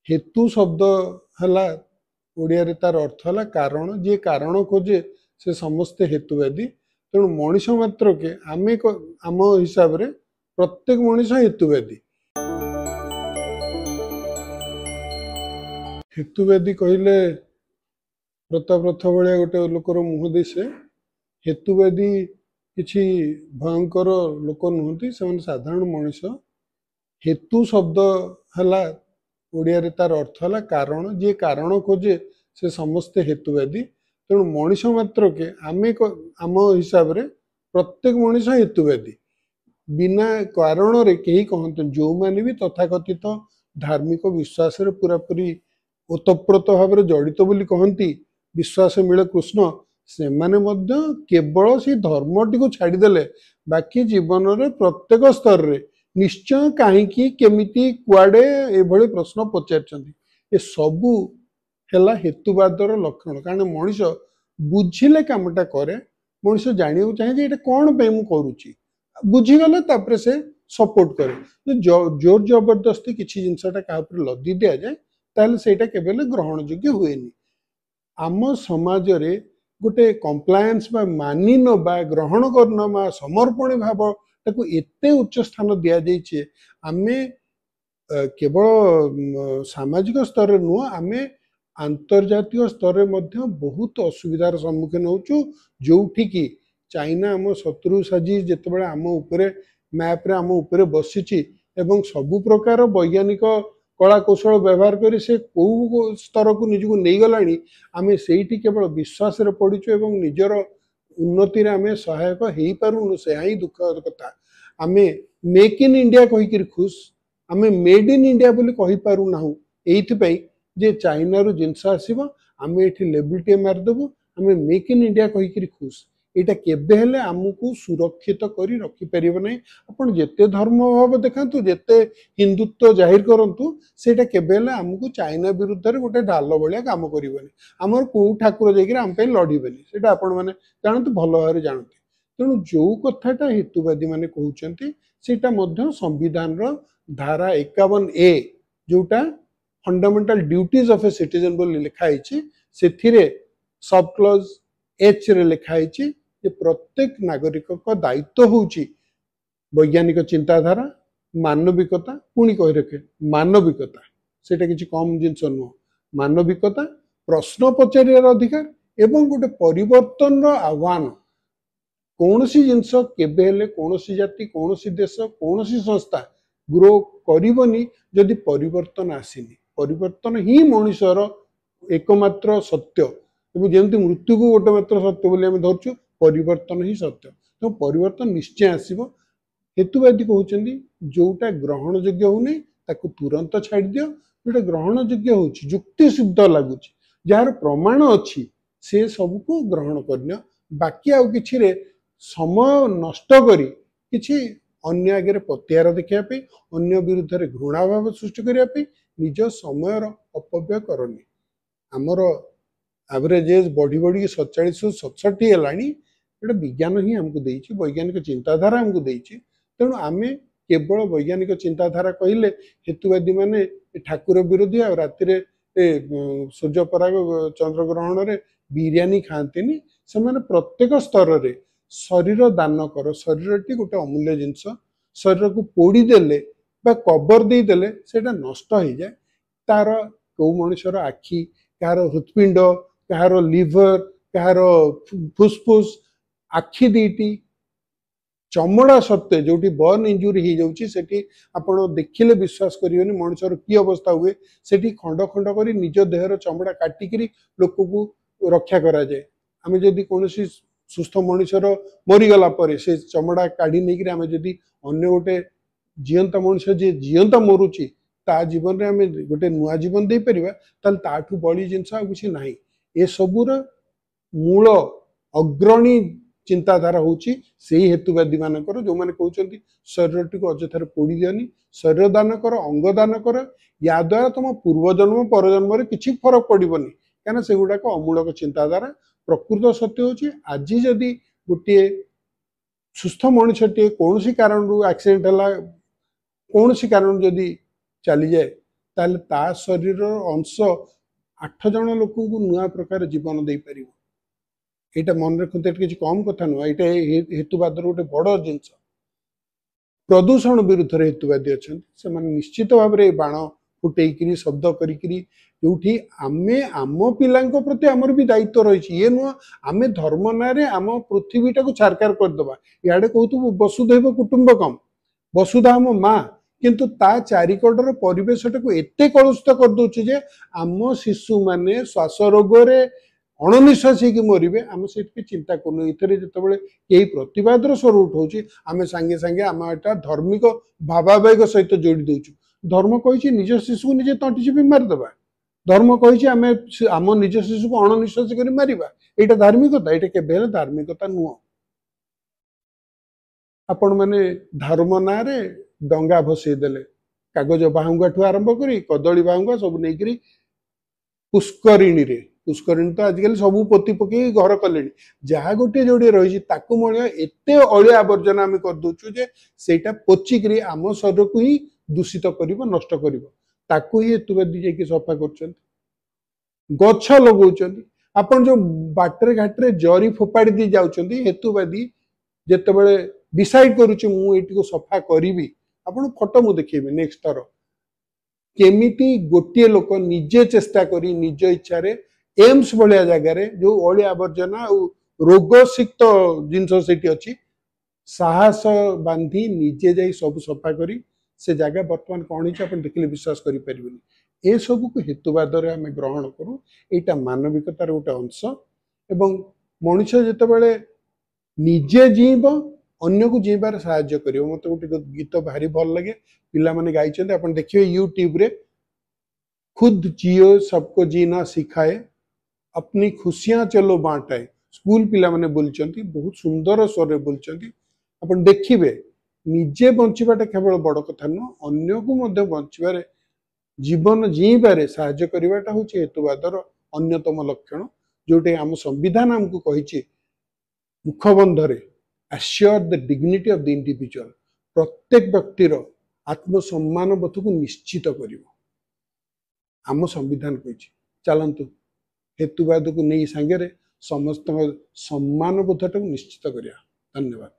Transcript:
हेतु शब्द है ओडिया रे तार अर्थ है कारण जे कारण खोजे से समस्ते हेतुवादी तेणु मनीष मात्र के आम हिसाब रे प्रत्येक मनीष हेतुवादी हेतुवादी कहले प्रताप रथ भाया गोटे लोकर मुह दिशे हेतुवादी किछि भयंकर लोक नुहति से साधारण मनीष हेतु शब्द है ओडिया रे तार अर्थ है कारण जे कारण खोजे से समस्ते हेतुवादी तेणु मनीष मात्र के आम हिसाब रे प्रत्येक मनीष हेतुवादी बिना कारण रे कहीं कहते जो माने भी तथाकथित धार्मिक विश्वास रे पूरा पूरी ओतप्रोत भाव जड़ित बोली कहती विश्वास मिले कृष्ण से माने मध्य केवल से धर्मटी को छाड़देले बाकी जीवन रे प्रत्येक स्तर रे निश्चय कहीं केमिति कुआडे एभली प्रश्न पचार ये सबू है हेतुवादर लक्षण कारण मनीष बुझिले कामटा करे मनीष जानिया चाहे ये कौन पे मुझे बुझीगले तापर से सपोर्ट करे जोर जबरदस्ती किसी जिनसा क्या लदी दि जाए ताहले सेटा केबेले ग्रहण योग्य हुएनी आम समाज रे गोटे कम्प्लायंस मानि नबा ग्रहण करना समर्पण भाव ताको एते उच्च स्थान दिया जाइए आमे केवल सामाजिक स्तर नुह आमे आंतर्जातिक स्तर में बहुत असुविधार सम्मुखीन होचु जोठी की चाइना आम शत्रु साजी जिते आम उपरे मैप रे आम उपरे बसीची एवं सबु प्रकार वैज्ञानिक कला कौशल व्यवहार करी से कौ स्तर को निजको नहीं गलानी आमे सेठी केवल विश्वास रे पड़ीचु एवं निजर उन्नति रे आमे सहायक हेई पारुनु से ही दुखद कथा आमे मेक इन इंडिया कहिकिर खुश आमे मेड इन इंडिया बोली कहि पारु नाहु एइथि पई जे चाइना रु जिनस आसीबो आमे एठी लेबलटे मार देबो आमे मेक इन इंडिया कहिकिर खुश एटा केबे हेले आमुको सुरक्षित करी रखि परिबो नै आपण जेते धर्म भाव देखंतु जेते हिंदुत्व जाहिर करंतु सेटा केबे हेले आमुको चाइना विरुद्ध रे गोटे ढाल भलिया काम करिवनी हमर को ठाकुर जेकिर हम पे लढिबेनी सेटा आपण माने जानतु भलो भारे जानते तेणु जो कथाटा हेतुवादी माने कहउचंती सेटा मध्य संविधान रो धारा 51A जोटा fundamental duties of a citizen बोली लिखा है से सब क्लॉज एच रे लिखा है जे प्रत्येक नागरिक का दायित्व होउची वैज्ञानिक चिंताधारा मानविकता पुणी कहि रखे मानविकता सेटा किछि कम जिंस नुह मानविकता प्रश्न पचारियार अधिकार एवं गोटे परिवर्तन रो आह्वान कौन सी जिनस केबे हेले कौन सी जाति कौन सी देश कौन सी संस्था ग्रो करिवनी जदि परिवर्तन आसीनी परिवर्तन ही मनुष्यर एकमात्र सत्य जमी मृत्यु को गोटे मात्र सत्य बोली आम धरचु परिवर्तन ही सत्य तो परिवर्तन निश्चय आसव हेतुवादी कहते जोटा ग्रहण योग्य होनी ताको तुरंत छाड़ दियो जोटा ग्रहण योग्य हो जुक्ति सिद्ध लगुच जार प्रमाण अच्छी से सबको ग्रहण करनियो बाकी आउ किछि रे समय नष्ट करी किछि अन्य आगे प्रत्याहार देखा अन्य विरुद्ध रे घृणा भाव सृष्टि करने निज समय अपव्यय करनी आमर एवरेज एज बढ़ी बढ़ी 47-67 है विज्ञान ही आमको देइछि वैज्ञानिक चिंताधारा आमको देइछि तेणु आमे केवल वैज्ञानिक चिंताधारा कहले हेतुवादी माने ठाकुर विरोधी आ राति सूर्य पराग चंद्र ग्रहण रे बिरियानी खाते से प्रत्येक स्तर रे शरीर दान कर शरीर टी गोटे अमूल्य जिनस शरीर को पोड़ी देले बा कवर दे देले सेटा नष्ट हो जाए तार कौ मनुष्यर आखि कहार हृत्पिंड कहार लिवर कहार फुसफुस आखि दीटी चमड़ा सत्ते जोटी बर्न इंजुरी हो जाउची सेठी आपण देखिले विश्वास करियोनी मनुष्यर की अवस्था हुए सेठी खंड खंड करी निज देहर चमड़ा काटिकी लोक को रक्षा करा जाए आमे जदि कोनोसी सुस्थ मनुष्यर मरीगला पर से चमड़ा काढ़ी नहीं आमे जदि अन्य गोटे जीवंत मनुष्य जे जीवंत मरुची ता जीवन रे आमे गोटे नुआ जीवन दे परिबा ताल ताठू बड़ी जिंस आ किछि नाही ए सबुर मूल अग्रणी चिंताधारा होची सेही हेतुवादी मानकर जो माने कहउचंती शरीर टी को अजथार पोड़ी दियनी शरीर दान कर अंग दान कर या द्वारा तुम पूर्वजन्म परजन्म रे किछि फरक पड़िबनी काना से गुडा को अमूलक चिंताधारा प्रकृत सत्य होची आज जदि गोटे सुस्थ मनुष्यटे कौन सी कारण एक्सीडेंट है कौन सी कारण जदि चली जाए ताले ता शरीर अंश 8 जन लोक नुआ प्रकार जीवन दे पारिबो। एटा मन रखते किसी कम कथा नुह, ये हेतुवाद गोटे बड़ जिनस। प्रदूषण विरुद्ध हेतुवादी अच्छा से निश्चित भाव में बाण फुटेक शब्द करी आमे आम पिला प्रति आमर भी दायित्व रही। ये नुह आमे धर्म ना आम पृथ्वी टाक छारकार करदे। इे कहतु वसुधैव कुटुंबकम, वसुधा आम माँ, किंतु ता चारिकड़र परिवेश टाक एत कलुषित करदे आम शिशु माने श्वास रोग अणनिश्वास हो मरवे। आम से चिंता करूँ इतने जिते कई प्रतिवाद स्वर उठाऊँ आम सांगे सांगे आम एटा धार्मिक भावावेग सहित जोड़ी दौचु। धर्म कही निज शिशु को निजे तंटी चिपी मारिदेवा, धर्म कही आम आम निज शिशु को अणनिश्वास कर मारिबा, एटा धार्मिकता? एटा केबे धार्मिकता नुह। आपण मैंने धर्म ना डंगा भसई देले, कागज बाहुंगा ठू आरंभ करी कदली बाहुंगा सब नहीं पुष्करिणी रे, पुष्करिणी तो आजिकल सब पोती पकई घर कले जहाँ गोटे जोड़े रही एत अलिया आवर्जना आम करदे जे सेटा पोचिकी आम शरीर को ही दूषित कर नष्ट कर ताकू ही हेतुवादी जाकि सफा कर गछ लगौं। आपन जो बाटर घाटे जरी फोपाड़ी दी जाउछंती हेतुवादी जेतेबेले डिसाइड करूची मु एटी को सफा करी आपन फोटो मु देखिबे नेक्स्ट थर केमिति गोटे लोक निजे चेष्टा करी निज इच्छा रे एम्स भलिया जगार जो अलिया आवर्जना रोगसिक्त जिनस सेठी अच्छी साहस बांधी निजे जाई सब सफा करी से जगह बर्तमान कौन आप देखिले विश्वास करें। ये सब को हेतुवाद आम ग्रहण करूँ, यहाँ मानविकतार गोटे अंश। एवं मनुष्य जितेबाला निजे जीव अन्य को जीवार साहाय्य कर। मत गोटे गीत भारी भल लगे पिला माने गाइछन्ते आप देखिए यूट्यूब रे, खुद जियो सबको जीना सिखाए अपनी खुशियां चलो बांटाए। स्कूल पिला माने बोलचंती बहुत सुंदर स्वर रे बोलचंती। आप देखिए निजे बंचवाटा केवल बड़ कथा नुह, अन्य को मध्य बंचवारे जीवन जीवारे साहाय्य करवाटा हूँ हेतुवादर अन्यतम लक्षण, जोटे आम संविधान आमको कही मुखबंधरे assure the dignity of the individual, प्रत्येक व्यक्तिर आत्मसम्मान बोध को निश्चित कर आम संविधान कही। चलतु हेतुवाद को नहीं सांगे समस्त सम्मान बोधटा निश्चित करिया। धन्यवाद।